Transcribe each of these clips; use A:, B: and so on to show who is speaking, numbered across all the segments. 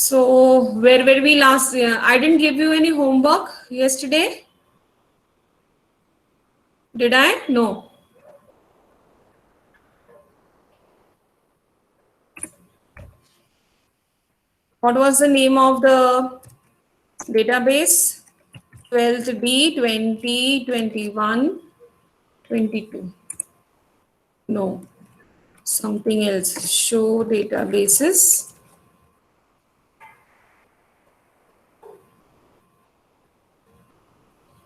A: So where were we last? I didn't give you any homework yesterday. Did I? No. What was the name of the database? 12th B, 20, 21, 22. No, something else. Show databases.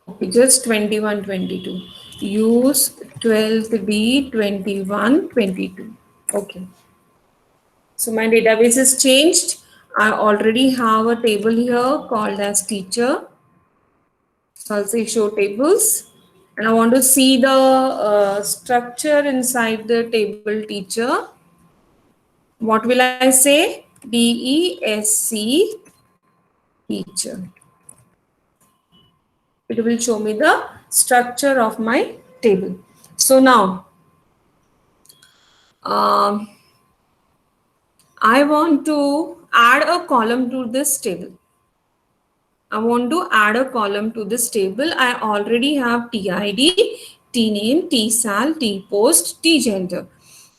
A: Okay, just 21, 22. Use 12th B, 21, 22. Okay. So my database is changed. I already have a table here called as teacher. So I'll say show tables. And I want to see the structure inside the table teacher. What will I say? DESC teacher. It will show me the structure of my table. So now, I want to add a column to this table. I want to add a column to this table. I already have TID, TNAME, TSAL, TPOST, TGender.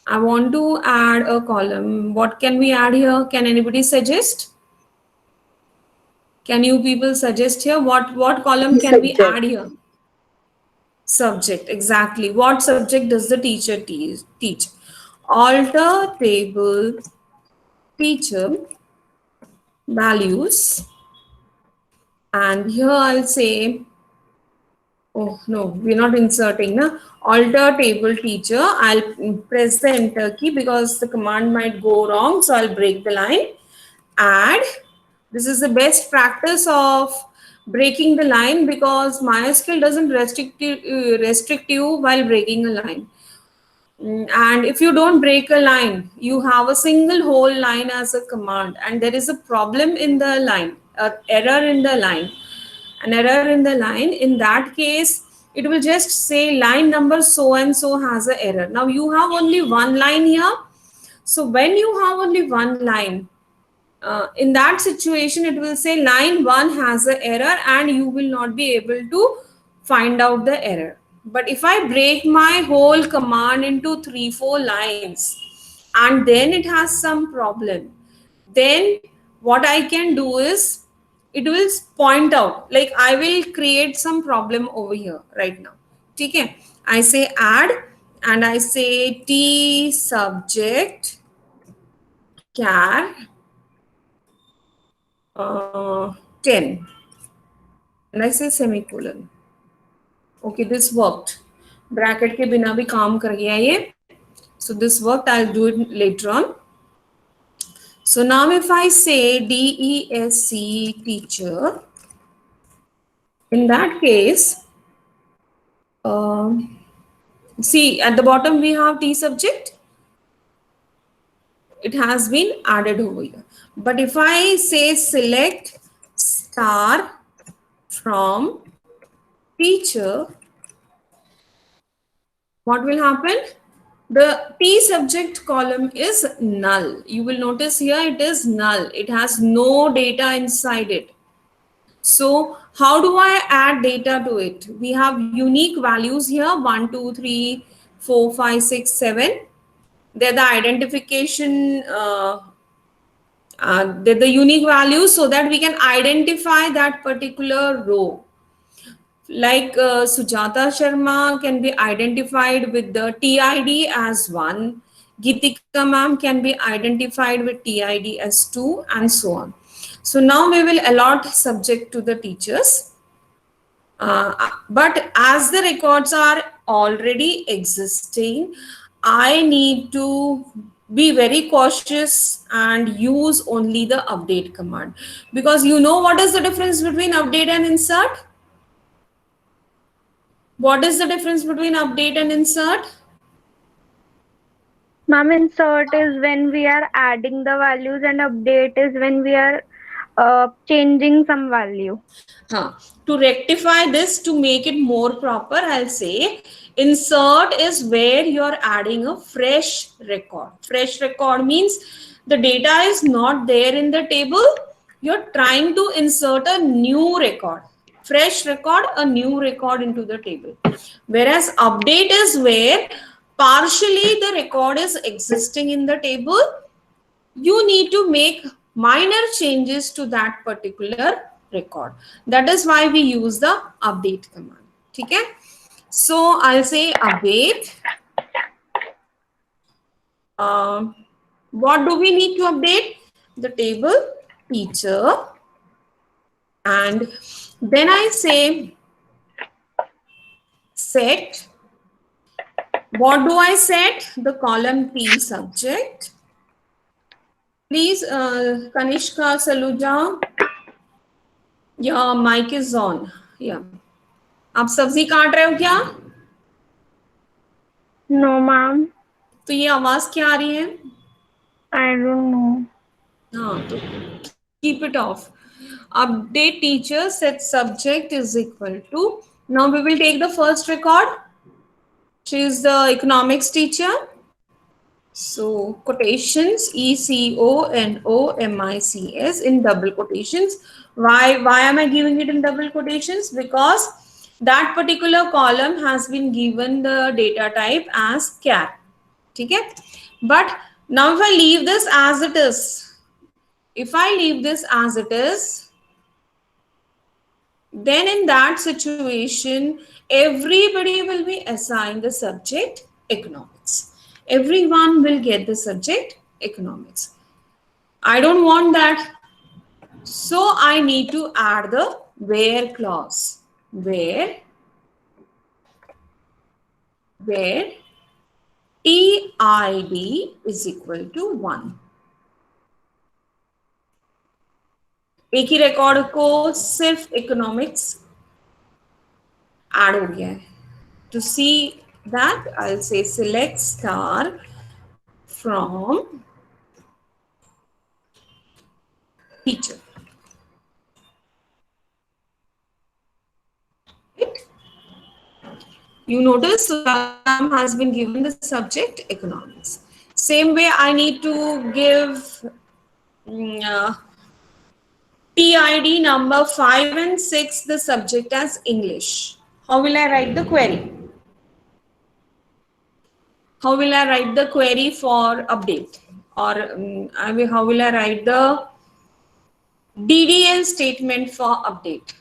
A: I want to add a column. What can we add here? Can anybody suggest? Can you people suggest here? What column can we add here? Subject, exactly. What subject does the teacher teach? Alter table teacher values. And here I'll say, oh no, we're not inserting. Na? Alter table teacher. I'll press the enter key because the command might go wrong. So I'll break the line. Add. This is the best practice of breaking the line because MySQL doesn't restrict you while breaking a line. And if you don't break a line, you have a single whole line as a command and there is a problem in the line, an error in the line. An error in the line, in that case, it will just say line number so and so has an error. Now you have only one line here. So when you have only one line, in that situation, it will say line 1 has an error and you will not be able to find out the error. But if I break my whole command into 3-4 lines and then it has some problem, then what I can do is it will point out, like I will create some problem over here right now. Okay, I say add and I say T subject char 10 and I say semicolon. Okay, this worked. Bracket के बिना भी काम कर गया ये. So this worked. I'll do it later on. So now if I say DESC teacher, in that case, see at the bottom we have T subject. It has been added over here. But if I say select star from teacher, what will happen? The T subject column is null. You will notice here it is null. It has no data inside it. So how do I add data to it? We have unique values here, 1, 2, 3, 4, 5, 6, 7. They're the identification, they're the unique values so that we can identify that particular row. Like Sujata Sharma can be identified with the TID as 1. Gitika ma'am can be identified with TID as 2 and so on. So now we will allot subject to the teachers. But as the records are already existing, I need to be very cautious and use only the update command. Because you know what is the difference between update and insert? What is the difference between update and insert?
B: Ma'am, insert is when we are adding the values and update is when we are changing some value.
A: To rectify this, to make it more proper, I'll say insert is where you're adding a fresh record. Fresh record means the data is not there in the table, You're trying to insert a new record, fresh record, a new record into the table. Whereas update is where partially the record is existing in the table. You need to make minor changes to that particular record. That is why we use the update command. Okay? So I'll say update. What do we need to update? The table teacher. And then I say set. What do I set? The column T subject. Please, Kanishka Saluja, your mic is on. Yeah. आप सब्जी काट रहे हो क्या?
B: No, ma'am.
A: तो ये आवाज क्या आ रही है?
B: I don't know.
A: हाँ, तो keep it off. Update teacher set subject is equal to. Now we will take the first record. She is the economics teacher. So quotations ECONOMICS in double quotations. Why am I giving it in double quotations? Because that particular column has been given the data type as char. Okay? But now if I leave this as it is, then in that situation, everybody will be assigned the subject economics. Everyone will get the subject economics. I don't want that. So I need to add the where clause. Where TID is equal to 1. एक ही record को सिर्फ economics add हो गया है. To see that, I'll say select star from teacher. Right? You notice has been given the subject economics. Same way, I need to give TID number 5 and 6 the subject as English. How will I write the query? How will I write the query for update? Or how will I write the DDL statement for update?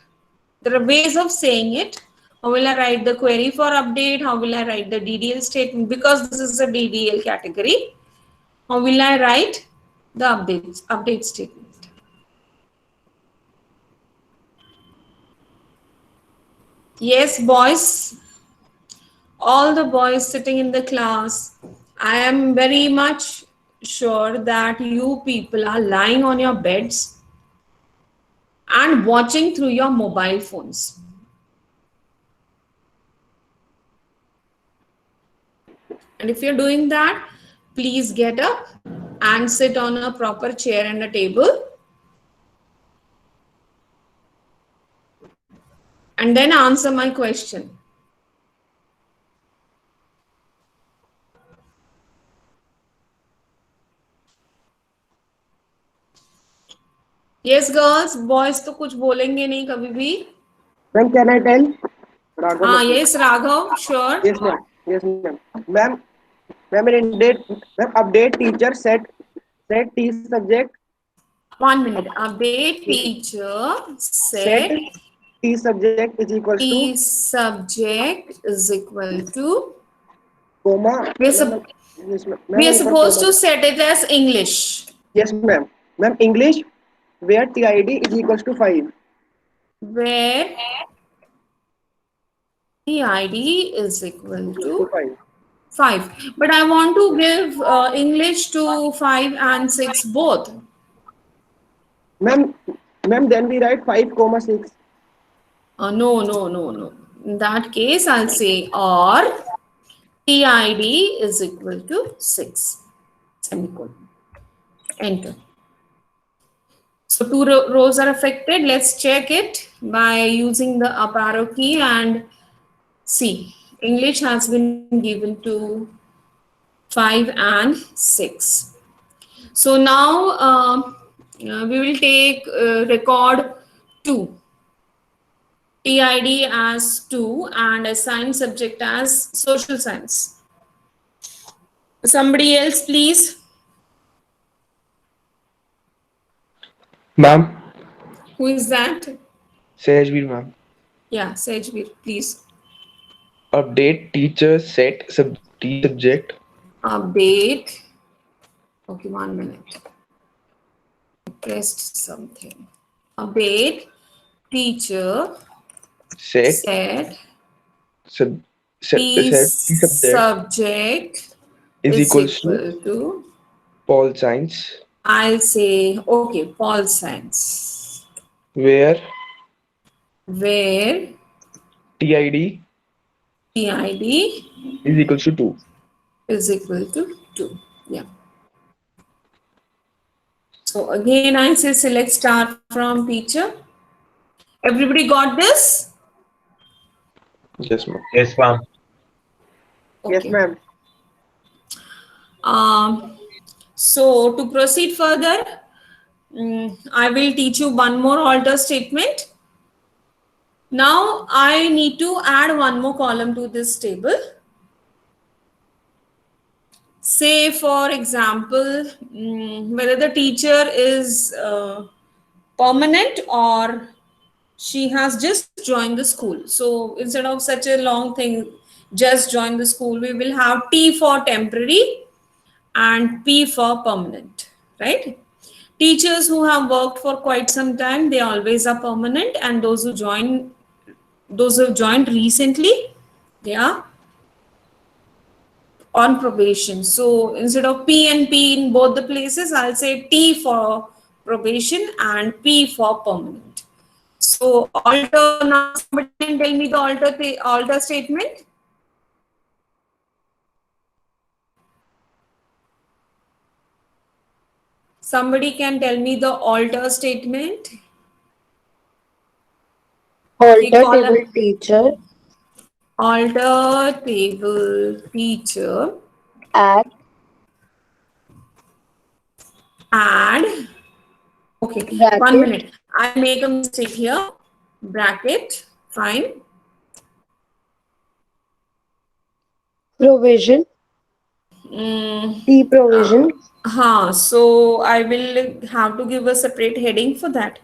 A: There are ways of saying it. How will I write the query for update? How will I write the DDL statement? Because this is a DDL category. How will I write the update statement? Yes, boys. All the boys sitting in the class, I am very much sure that you people are lying on your beds and watching through your mobile phones. And if you're doing that, please get up and sit on a proper chair and a table. And then answer my question. Yes, girls, boys तो कुछ बोलेंगे नहीं कभी भी.
C: Ma'am, can I tell? Raghav.
A: हाँ, yes, Raghav, sure.
C: Yes, ma'am. Yes, ma'am. Ma'am, update teacher set T subject.
A: 1 minute. Update teacher set
C: T subject is equal to
A: T subject is equal to
C: comma.
A: we are supposed to set it as English.
C: Yes, ma'am. Ma'am, English where TID is equals to 5.
A: Where TID is equal to 5. But I want to give English to 5 and 6 both.
C: Ma'am, then we write 5, 6.
A: No. In that case, I'll say or TID is equal to 6. Semicolon. Enter. So 2 rows are affected. Let's check it by using the up arrow key and see. English has been given to 5 and 6. So now we will take record 2. TID as 2 and assign subject as social science. Somebody else, please.
D: Ma'am,
A: Who is that?
D: Sejveer ma'am.
A: Yeah, Sejveer, please.
D: Update teacher set T subject
A: Update. Okay, 1 minute. I pressed something. Update teacher
D: set
A: set
D: sub
A: T
D: set T subject
A: subject
D: is
A: is
D: equals to
A: equal to,
D: Pol Science,
A: I'll say, okay, Pol Science,
D: where
A: where
D: TID
A: TID
D: is equals to 2.
A: is equal to 2. Yeah. So again, I say select star from teacher. Everybody got this?
D: Yes, ma'am.
E: Yes, ma'am.
C: Yes,
A: Okay.
C: ma'am.
A: So to proceed further, I will teach you one more alter statement. Now I need to add one more column to this table. Say for example, whether the teacher is permanent or she has just joined the school. So instead of such a long thing, just join the school, we will have T for temporary and P for permanent, right? Teachers who have worked for quite some time, they always are permanent, and those who have joined recently, they are on probation. So instead of P and P in both the places, I'll say T for probation and P for permanent. So alter, now somebody can tell me the alter statement. Somebody can tell me the alter statement. Okay,
F: Alter
A: column.
F: table teacher
A: Alter table teacher,
F: at
A: add, okay, 1
F: bracket
A: minute, I make a mistake here, bracket, fine,
F: provision T provision
A: so I will have to give a separate heading for that.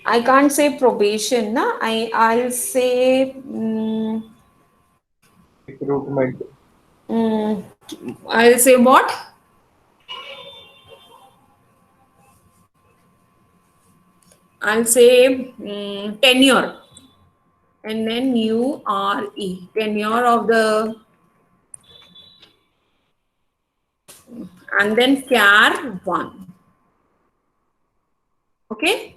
A: I can't say probation, na? I'll say
D: Recruitment.
A: I'll say what? I'll say tenure, and then URE, tenure of the, and then char 1. Okay.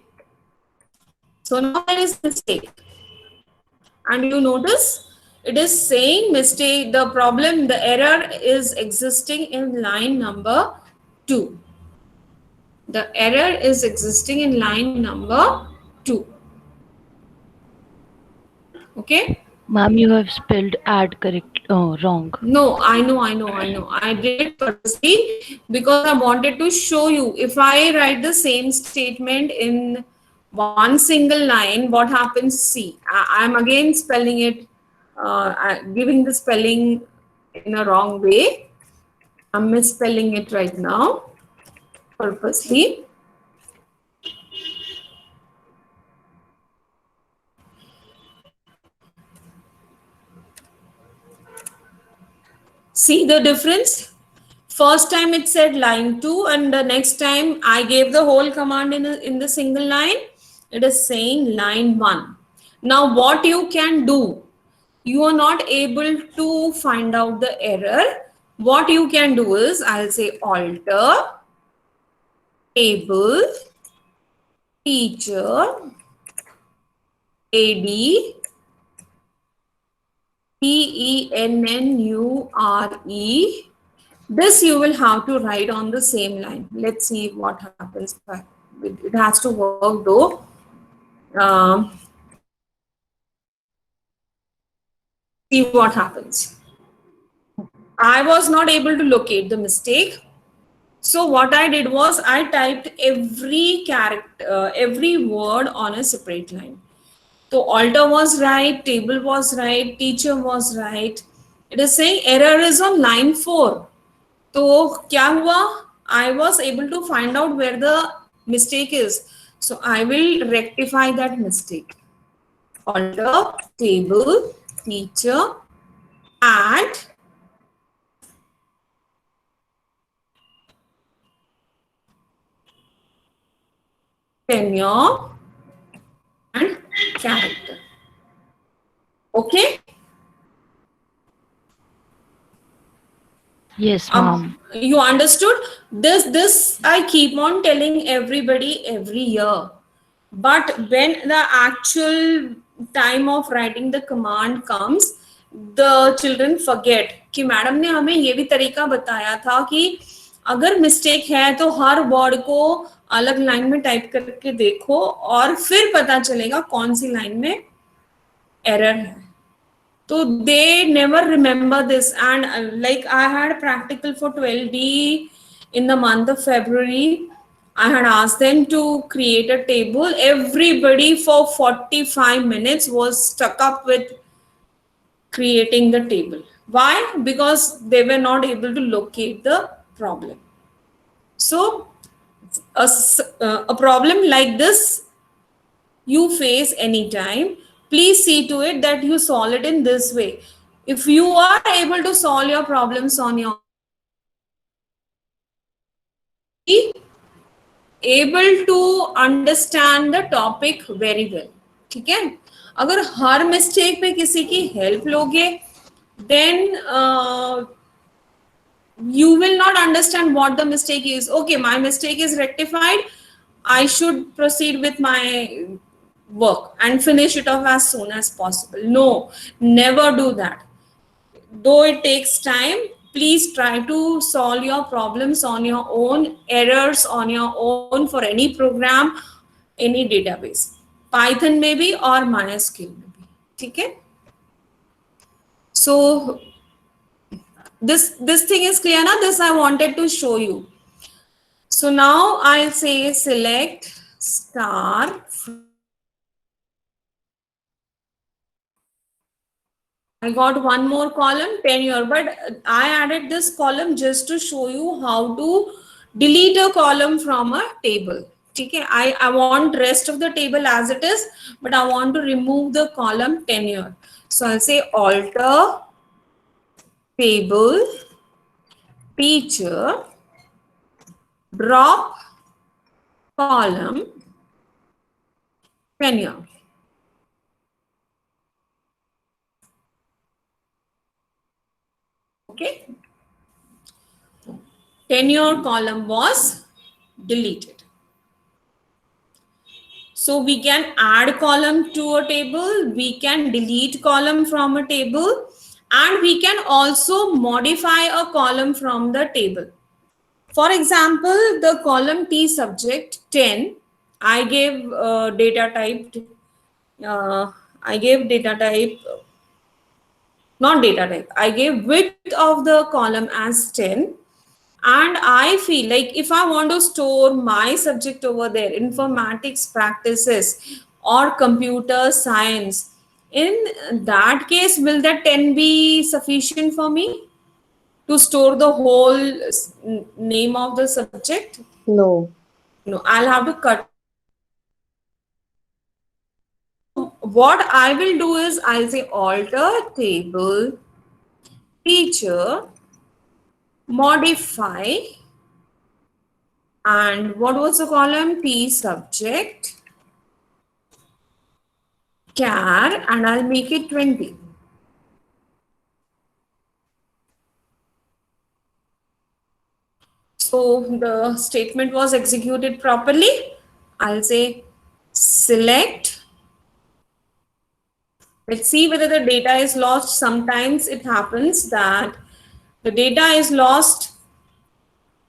A: So now there is mistake, and you notice it is saying mistake, the problem, the error is existing in line number 2. The error is existing in line number 2. Okay.
G: Ma'am, you have spelled add wrong.
A: No, I know. I did it purposely because I wanted to show you, if I write the same statement in one single line, what happens? See, I'm again spelling it, giving the spelling in a wrong way. I'm misspelling it right now purposely. See the difference? First time it said line 2, and the next time I gave the whole command in the single line, it is saying line 1. Now what you can do, you are not able to find out the error. What you can do is, I'll say alter table teacher AD TENNURE. This you will have to write on the same line. Let's see what happens. It has to work though. See what happens. I was not able to locate the mistake. So what I did was I typed every character, every word on a separate line. So alter was right, table was right, teacher was right. It is saying error is on line 4. So क्या हुआ? I was able to find out where the mistake is. So I will rectify that mistake. Alter, table, teacher, add tenure and character. Okay.
G: Yes, ma'am.
A: You understood this I keep on telling everybody every year, but when the actual time of writing the command comes, the children forget कि madam ने हमें ये भी तरीका बताया था कि अगर मिस्टेक है तो हर वर्ड को अलग लाइन में टाइप करके देखो और फिर पता चलेगा कौन सी लाइन में एरर है. So they never remember this, and like I had practical for 12D in the month of February. I had asked them to create a table. Everybody for 45 minutes was stuck up with creating the table. Why? Because they were not able to locate the problem. So a problem like this you face anytime, please see to it that you solve it in this way. If you are able to solve your problems on your own, able to understand the topic very well. ठीक है? अगर हर mistake पे किसी की help लोगे, then you will not understand what the mistake is. Okay, my mistake is rectified. I should proceed with my work and finish it off as soon as possible. No, never do that. Though it takes time, please try to solve your problems on your own, errors on your own for any program, any database. Python maybe or MySQL maybe. Okay? So this thing is clear now. This I wanted to show you. So now I'll say select star. I got one more column, tenure, but I added this column just to show you how to delete a column from a table. Okay, I want rest of the table as it is, but I want to remove the column tenure. So I'll say alter table teacher drop column tenure. Okay, tenure column was deleted. So we can add column to a table, we can delete column from a table, and we can also modify a column from the table. For example, the column T subject 10, I gave data type, I gave data type, not data type, I gave width of the column as 10. And I feel like if I want to store my subject over there, informatics practices or computer science, in that case, will that 10 be sufficient for me to store the whole name of the subject?
F: No.
A: No, I'll have to cut. What I will do is I'll say alter table teacher modify, and what was the column? T subject char, and I'll make it 20. So the statement was executed properly. I'll say select. Let's see whether the data is lost. Sometimes it happens that the data is lost,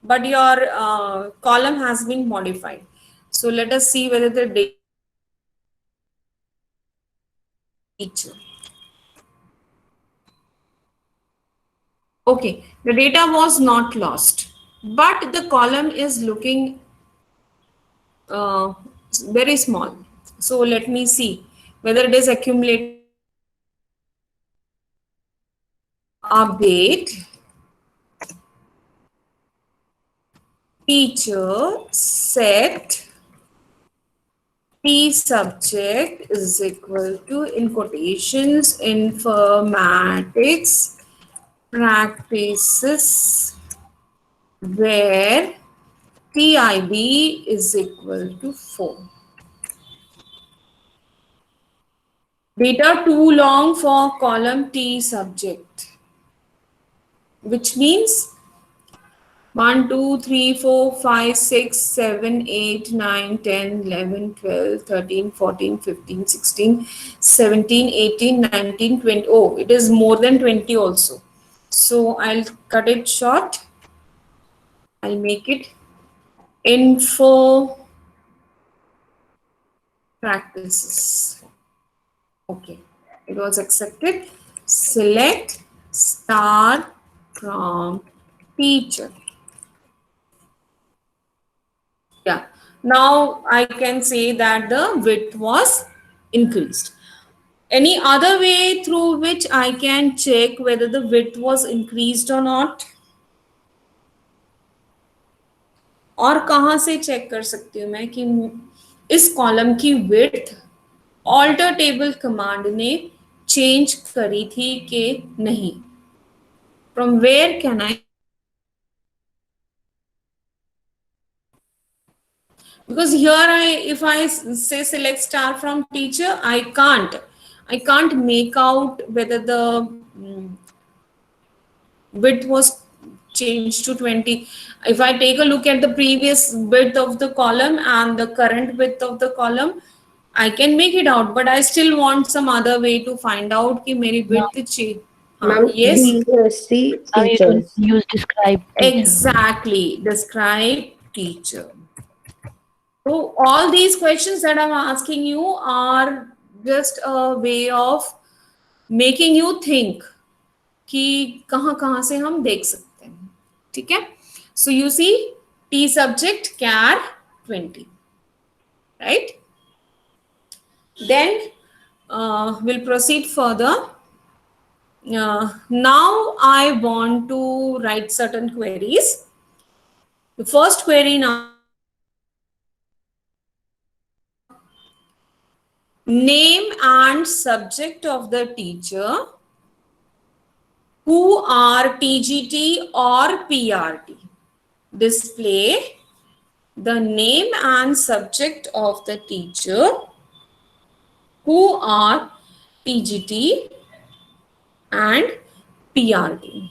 A: but your column has been modified. So let us see whether the data teacher. Okay, the data was not lost, but the column is looking uh, very small. So let me see whether it is accumulated. Update teacher set P subject is equal to, in quotations, informatics practices where TIB is equal to 4. Data too long for column T subject, which means 1, 2, 3, 4, 5, 6, 7, 8, 9, 10, 11, 12, 13, 14, 15, 16, 17, 18, 19, 20. Oh, it is more than 20 also. So I'll cut it short. I'll make it info practices. Okay, it was accepted. Select star from teacher. Yeah, now I can say that the width was increased. Any other way through which I can check whether the width was increased or not? और कहाँ से check कर सकती हूँ मैं कि इस column की width alter table command ने change करी थी कि नहीं? From where can I? Because here if I say select star from teacher, I can't make out whether the width was changed to 20. If I take a look at the previous width of the column and the current width of the column, I can make it out, but I still want some other way to find out कि मेरी width change.
F: Ma'am,
A: Yes,
F: DSC
G: You don't
F: teachers.
G: use describe teacher.
A: exactly. Describe teacher. So all these questions that I'm asking you are just a way of making you think कि कहाँ से हम देख सकते हैं, ठीक है? So you see T subject char 20, right? Then we'll proceed further. Now I want to write certain queries. The first query now. Name and subject of the teacher who are TGT or PRT. Display the name and subject of the teacher who are TGT and PRT.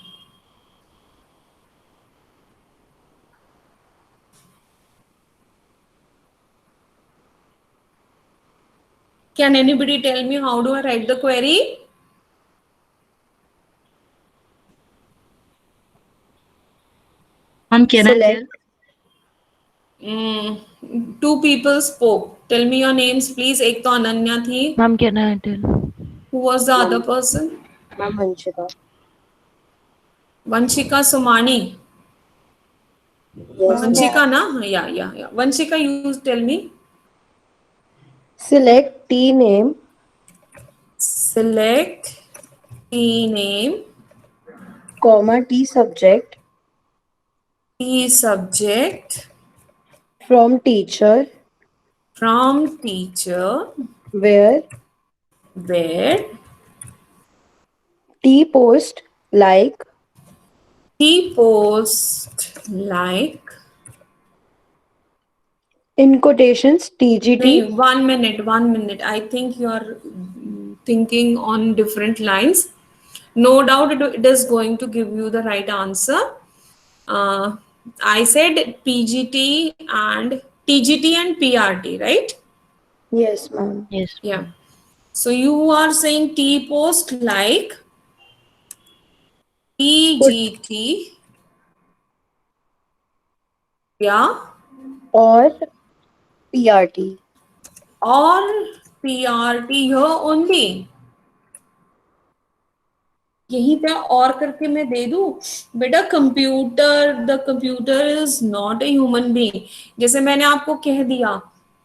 A: Can anybody tell me how do I write the query?
G: Can
F: Select
A: Two people spoke. Tell me your names, please. एक तो अनन्या थी.
G: Ma'am, can I tell?
A: Who was the other person?
F: Ma'am Vanshika.
A: Vanshika Sumani.
F: Yes.
A: Vanshika, na? Yeah. Vanshika, you tell me.
F: Select T name
A: Select T name,
F: comma T subject
A: T subject
F: from teacher
A: from teacher
F: where T post like
A: T post like.
F: in quotations TGT.
A: No, 1 minute, 1 minute. I think you are thinking on different lines. No doubt it is going to give you the right answer. I said PGT and TGT and PRT, right?
F: Yes, ma'am.
G: Yes.
A: Yeah. So you are saying T post like PGT. Yeah.
F: Or PRT.
A: Or PRT here only. यहीं पे और करके मैं दे दूं? बेटा the computer is not a human being. जैसे मैंने आपको कह दिया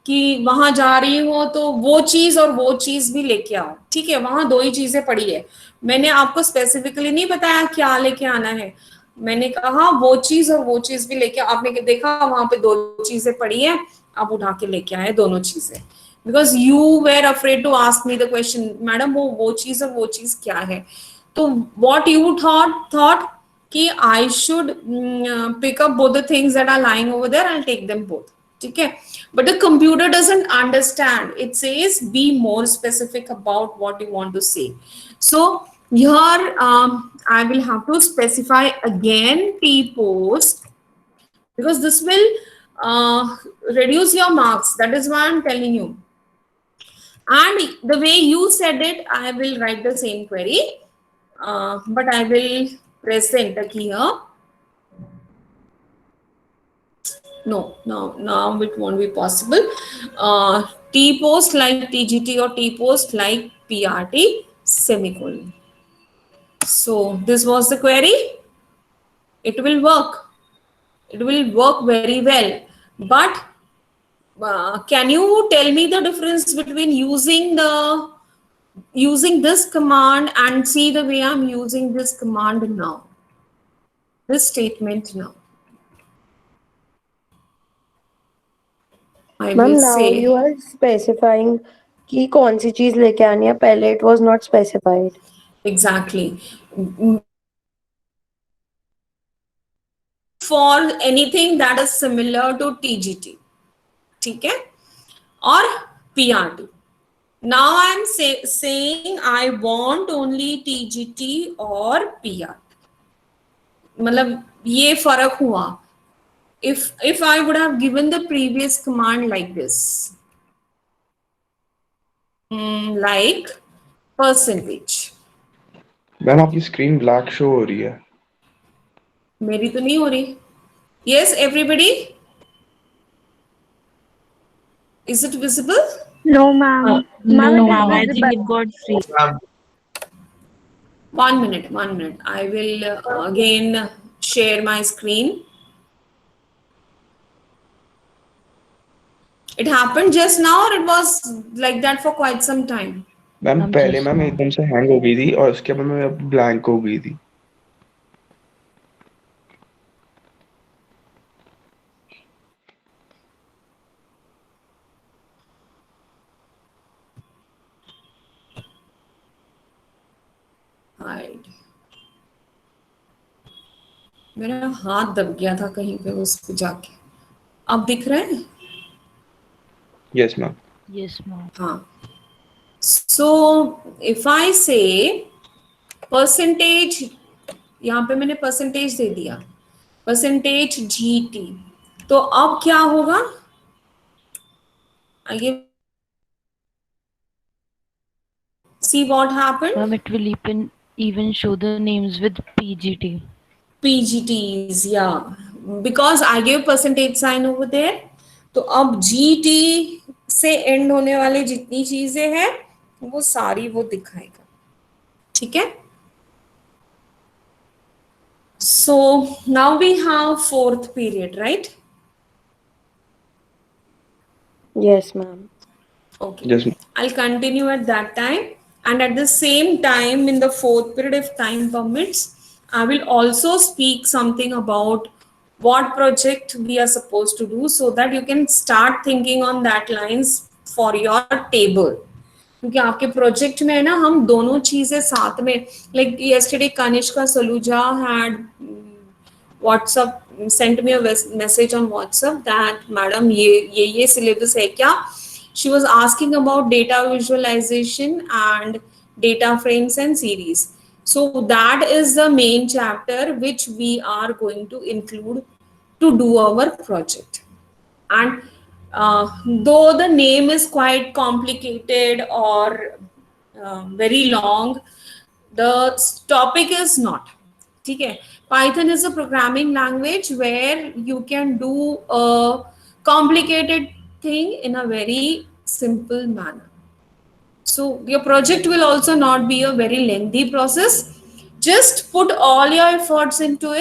A: कि वहां जा रही हो तो वो चीज और वो चीज भी लेके आओ, ठीक है, वहां दो ही चीजें पड़ी है। मैंने आपको स्पेसिफिकली नहीं बताया क्या लेके आना है, मैंने कहा वो चीज और वो चीज भी लेके, आपने देखा वहां पे दो चीजें पड़ी है, आप उठा के लेके आए दोनों चीजें, because you were afraid to ask me the question, madam वो चीज और वो चीज क्या है। तो वॉट यू थॉट कि I should pick up both the things that are lying over there, I take them both, ठीक है। But the computer doesn't understand. It says be more specific about what you want to say. So here I will have to specify again T post, because this will reduce your marks. That is why I'm telling you. And the way you said it, I will write the same query, but I will press the enter key here. No, now it won't be possible. T post like TGT or T post like PRT semicolon. So this was the query. It will work. It will work very well. But can you tell me the difference between using this command and see the way I'm using this command now? This statement now. I
F: ma'am
A: will
F: now
A: say
F: you are specifying कि कौन सी चीज लेके आनी है, पहले it was not specified.
A: exactly. For anything that is similar to TGT, ठीक है, or PRT. Now I am saying I want only TGT or PRT. मतलब ये फर्क हुआ. If I would have given the previous command like this, like percentage.
D: Ma'am आपकी screen black show हो रही है।
A: मेरी तो नहीं हो रही. Yes, everybody. Is it visible?
B: No, ma'am. Ma'am,
G: No,
B: it is
G: ma'am.
E: I think
B: visible.
E: it got freeze.
A: One minute. I will again share my screen. It happened just now, or it was like that for quite some time?
D: Ma'am
G: ma'am
D: पहले
G: just
D: ma'am
G: now.
D: एकदम से hang हो गई थी और उसके बाद मैं ब्लैंक हो गई थी।
A: Hide. मेरा हाथ दब गया था कहीं पे उस पे जाके. अब दिख रहा है?
D: Yes ma'am.
G: Yes, ma'am.
A: हाँ. So if I say percentage, यहाँ पे मैंने परसेंटेज दे दिया, परसेंटेज GT, तो अब क्या होगा? आइए see what happened.
G: Ma'am, it will even show the names with PGT.
A: PGTs, yeah, because I gave percentage sign over there. तो अब GT से एंड होने वाले जितनी चीजें हैं वो सारी वो दिखाएगा, ठीक है. So now we have fourth period, right?
F: Yes ma'am.
A: Okay.
D: Yes, ma'am.
A: I'll continue at that time, and at the same time in the fourth period, if time permits, I will also speak something about what project we are supposed to do, so that you can start thinking on that lines for your table. क्योंकि आपके project में है ना, हम दोनों चीजें साथ में, like yesterday Kanishka Saluja had WhatsApp sent me a message on WhatsApp that madam ये syllabus है क्या. She was asking about data visualization and data frames and series. So that is the main chapter which we are going to include to do our project. And though the name is quite complicated or very long, the topic is not. ठीक है. Python is a programming language where you can do a complicated thing in a very simple manner. So your project will also not be a very lengthy process. just put all your efforts into it.